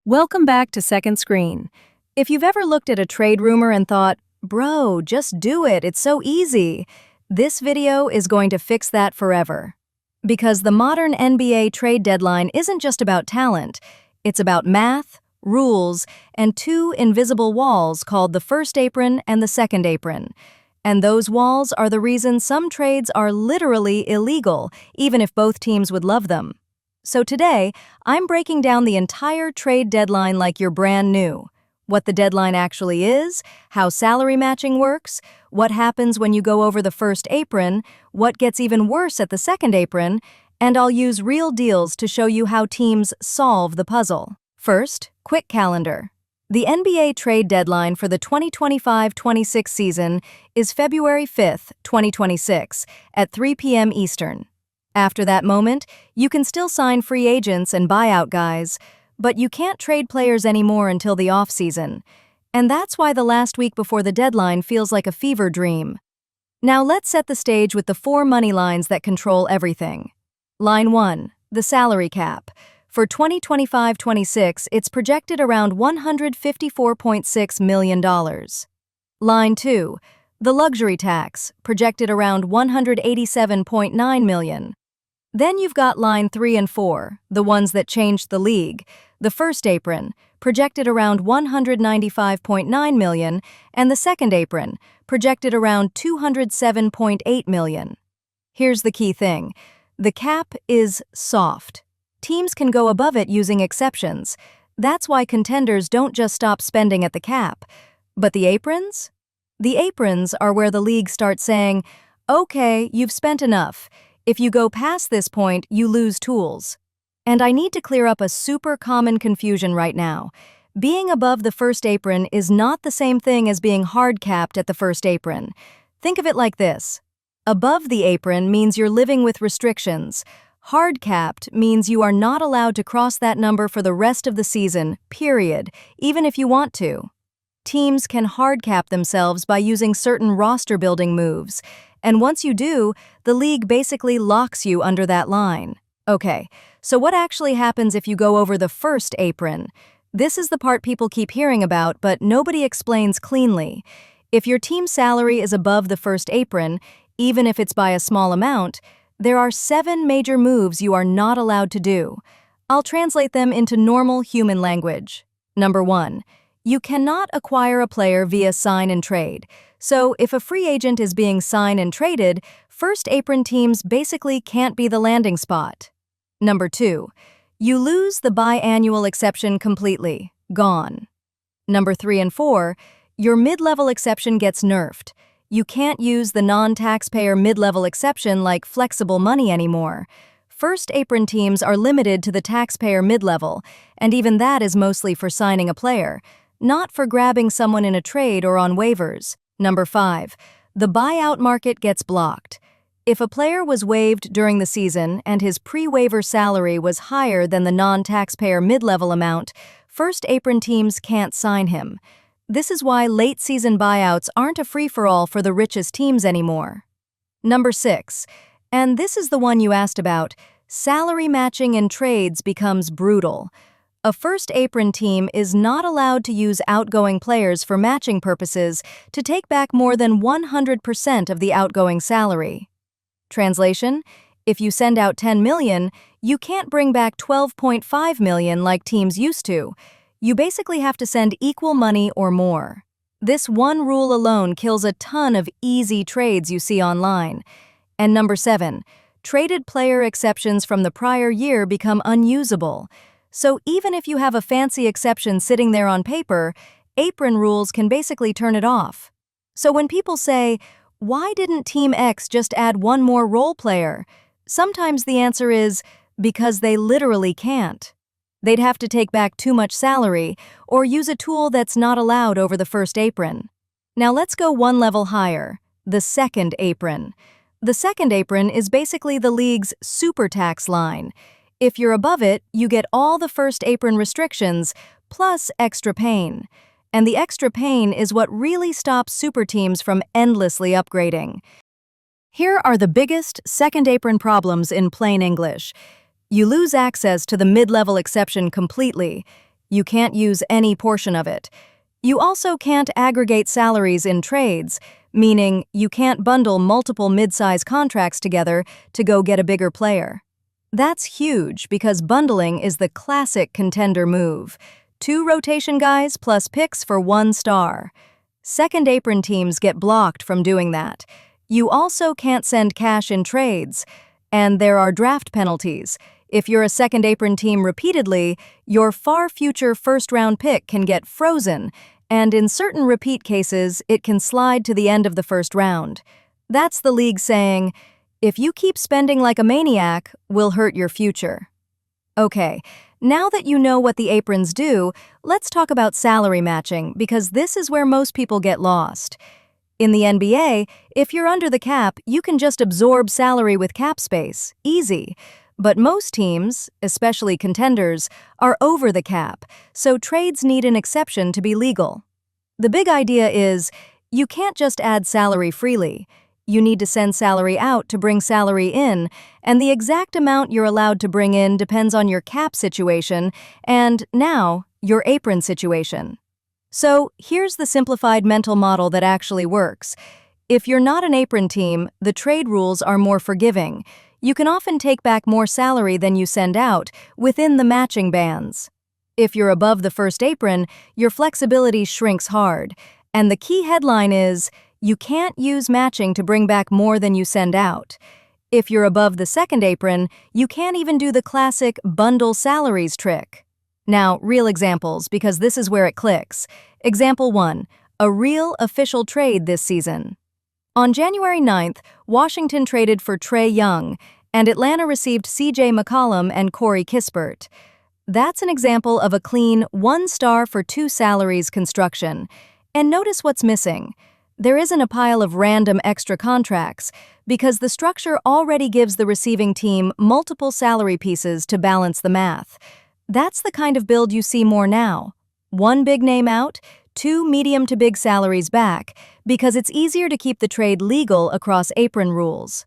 Welcome back to Second Screen. If you've ever looked at a trade rumor and thought, bro, just do it, it's so easy, this video is going to fix that forever. Because the modern NBA trade deadline isn't just about talent, it's about math, rules, and two invisible walls called the first apron and the second apron. And those walls are the reason some trades are literally illegal, even if both teams would love them. So today, I'm breaking down the entire trade deadline like you're brand new. What the deadline actually is, how salary matching works, what happens when you go over the first apron, what gets even worse at the second apron, and I'll use real deals to show you how teams solve the puzzle. First, quick calendar. The NBA trade deadline for the 2025-26 season is February 5th, 2026, at 3 p.m. Eastern. After that moment, you can still sign free agents and buyout guys, but you can't trade players anymore until the off-season. And that's why the last week before the deadline feels like a fever dream. Now let's set the stage with the four money lines that control everything. Line 1, the salary cap. For 2025-26, it's projected around $154.6 million. Line 2, the luxury tax, projected around $187.9 million. Then you've got line 3 and 4, the ones that changed the league. The first apron, projected around $195.9 million, and the second apron, projected around $207.8 million. Here's the key thing. The cap is soft. Teams can go above it using exceptions. That's why contenders don't just stop spending at the cap. But the aprons? The aprons are where the league starts saying, okay, you've spent enough. If you go past this point, you lose tools. And I need to clear up a super common confusion right now. Being above the first apron is not the same thing as being hard-capped at the first apron. Think of it like this. Above the apron means you're living with restrictions. Hard-capped means you are not allowed to cross that number for the rest of the season, period, even if you want to. Teams can hard-cap themselves by using certain roster-building moves. And once you do, the league basically locks you under that line. Okay, so what actually happens if you go over the first apron? This is the part people keep hearing about, but nobody explains cleanly. If your team's salary is above the first apron, even if it's by a small amount, there are 7 major moves you are not allowed to do. I'll translate them into normal human language. Number 1. You cannot acquire a player via sign and trade. So if a free agent is being signed and traded, first apron teams basically can't be the landing spot. Number 2. You lose the biannual exception completely. Gone. Number 3 and 4. Your mid-level exception gets nerfed. You can't use the non-taxpayer mid-level exception like flexible money anymore. First apron teams are limited to the taxpayer mid-level, and even that is mostly for signing a player, not for grabbing someone in a trade or on waivers. Number 5. The buyout market gets blocked. If a player was waived during the season and his pre-waiver salary was higher than the non-taxpayer mid-level amount, first apron teams can't sign him. This is why late-season buyouts aren't a free-for-all for the richest teams anymore. Number 6. And this is the one you asked about. Salary matching in trades becomes brutal. A first apron team is not allowed to use outgoing players for matching purposes to take back more than 100% of the outgoing salary. Translation: if you send out $10 million, you can't bring back $12.5 million like teams used to. You basically have to send equal money or more. This one rule alone kills a ton of easy trades you see online. And number 7, traded player exceptions from the prior year become unusable. So even if you have a fancy exception sitting there on paper, apron rules can basically turn it off. So when people say, why didn't Team X just add one more role player? Sometimes the answer is, because they literally can't. They'd have to take back too much salary or use a tool that's not allowed over the first apron. Now let's go one level higher, the second apron. The second apron is basically the league's super tax line. If you're above it, you get all the first apron restrictions, plus extra pain. And the extra pain is what really stops super teams from endlessly upgrading. Here are the biggest second apron problems in plain English. You lose access to the mid-level exception completely. You can't use any portion of it. You also can't aggregate salaries in trades, meaning you can't bundle multiple mid-size contracts together to go get a bigger player. That's huge because bundling is the classic contender move. 2 rotation guys plus picks for 1 star. Second apron teams get blocked from doing that. You also can't send cash in trades, and there are draft penalties. If you're a second apron team repeatedly, your far future first-round pick can get frozen, and in certain repeat cases, it can slide to the end of the first round. That's the league saying, if you keep spending like a maniac, we'll hurt your future. Okay, now that you know what the aprons do, let's talk about salary matching, because this is where most people get lost. In the NBA, if you're under the cap, you can just absorb salary with cap space. Easy. But most teams, especially contenders, are over the cap, so trades need an exception to be legal. The big idea is, you can't just add salary freely. You need to send salary out to bring salary in, and the exact amount you're allowed to bring in depends on your cap situation and, now, your apron situation. So, here's the simplified mental model that actually works. If you're not an apron team, the trade rules are more forgiving. You can often take back more salary than you send out, within the matching bands. If you're above the first apron, your flexibility shrinks hard, and the key headline is, you can't use matching to bring back more than you send out. If you're above the second apron, you can't even do the classic bundle salaries trick. Now, real examples, because this is where it clicks. Example 1, a real official trade this season. On January 9th, Washington traded for Trae Young, and Atlanta received C.J. McCollum and Corey Kispert. That's an example of a clean 1 star for 2 salaries construction. And notice what's missing. There isn't a pile of random extra contracts, because the structure already gives the receiving team multiple salary pieces to balance the math. That's the kind of build you see more now. 1 big name out, 2 medium to big salaries back, because it's easier to keep the trade legal across apron rules.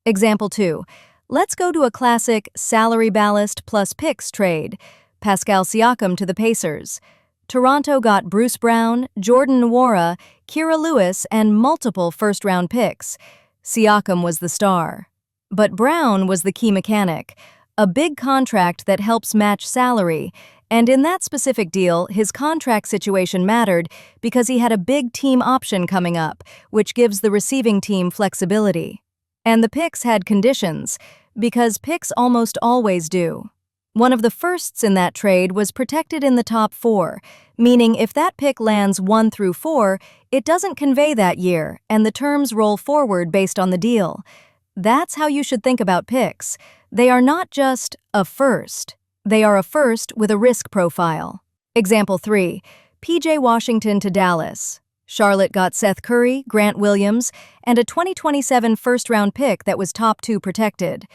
Example 2. Let's go to a classic salary ballast plus picks trade. Pascal Siakam to the Pacers. Toronto got Bruce Brown, Jordan Nwora, Kira Lewis, and multiple first-round picks. Siakam was the star. But Brown was the key mechanic, a big contract that helps match salary, and in that specific deal, his contract situation mattered because he had a big team option coming up, which gives the receiving team flexibility. And the picks had conditions, because picks almost always do. One of the firsts in that trade was protected in the top 4, meaning if that pick lands 1 through 4, it doesn't convey that year, and the terms roll forward based on the deal. That's how you should think about picks. They are not just a first. They are a first with a risk profile. Example 3, P.J. Washington to Dallas. Charlotte got Seth Curry, Grant Williams, and a 2027 first-round pick that was top 2 protected.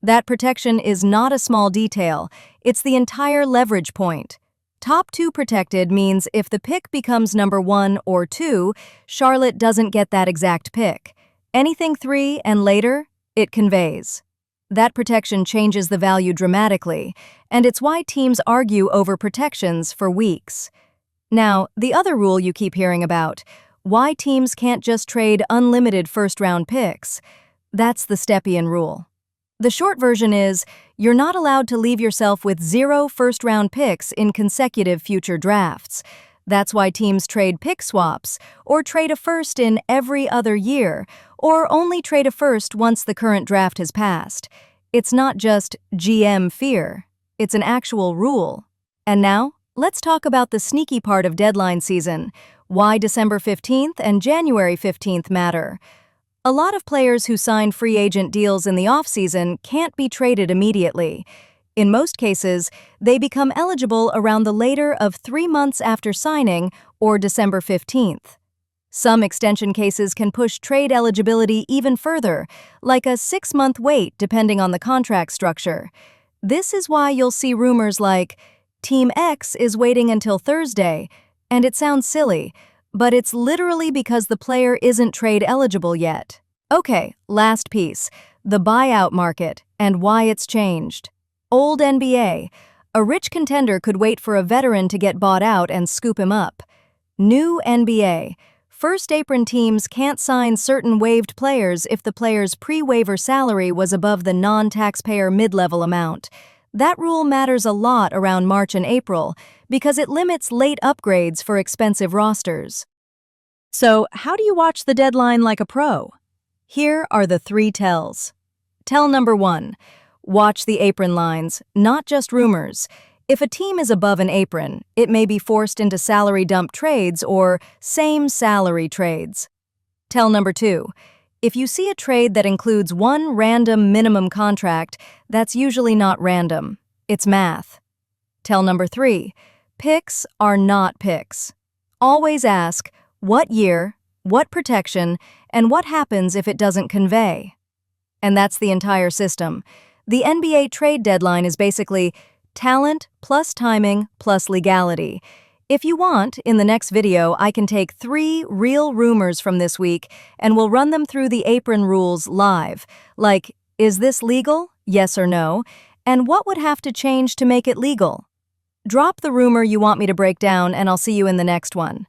That protection is not a small detail. It's the entire leverage point. Top 2 protected means if the pick becomes number 1 or 2, Charlotte doesn't get that exact pick. Anything 3 and later, it conveys. That protection changes the value dramatically, and it's why teams argue over protections for weeks. Now, the other rule you keep hearing about, why teams can't just trade unlimited first-round picks. That's the Stepien Rule. The short version is, you're not allowed to leave yourself with 0 first-round picks in consecutive future drafts. That's why teams trade pick swaps, or trade a first in every other year, or only trade a first once the current draft has passed. It's not just GM fear, it's an actual rule. And now, let's talk about the sneaky part of deadline season, why December 15th and January 15th matter. A lot of players who sign free agent deals in the offseason can't be traded immediately. In most cases, they become eligible around the later of 3 months after signing or December 15th. Some extension cases can push trade eligibility even further, like a 6-month wait depending on the contract structure. This is why you'll see rumors like, Team X is waiting until Thursday, and it sounds silly, but it's literally because the player isn't trade eligible yet. Okay, last piece, the buyout market and why it's changed. Old NBA. A rich contender could wait for a veteran to get bought out and scoop him up. New NBA. First apron teams can't sign certain waived players if the player's pre-waiver salary was above the non-taxpayer mid-level amount. That rule matters a lot around March and April because it limits late upgrades for expensive rosters. So, how do you watch the deadline like a pro? Here are the 3 tells. Tell number 1. Watch the apron lines, not just rumors. If a team is above an apron, it may be forced into salary dump trades or same salary trades. Tell number 2. If you see a trade that includes one random minimum contract, that's usually not random. It's math. Tell number 3. Picks are not picks. Always ask, what year, what protection, and what happens if it doesn't convey? And that's the entire system. The NBA trade deadline is basically talent plus timing plus legality. If you want, in the next video, I can take 3 real rumors from this week and we'll run them through the apron rules live. Like, is this legal? Yes or no? And what would have to change to make it legal? Drop the rumor you want me to break down and I'll see you in the next one.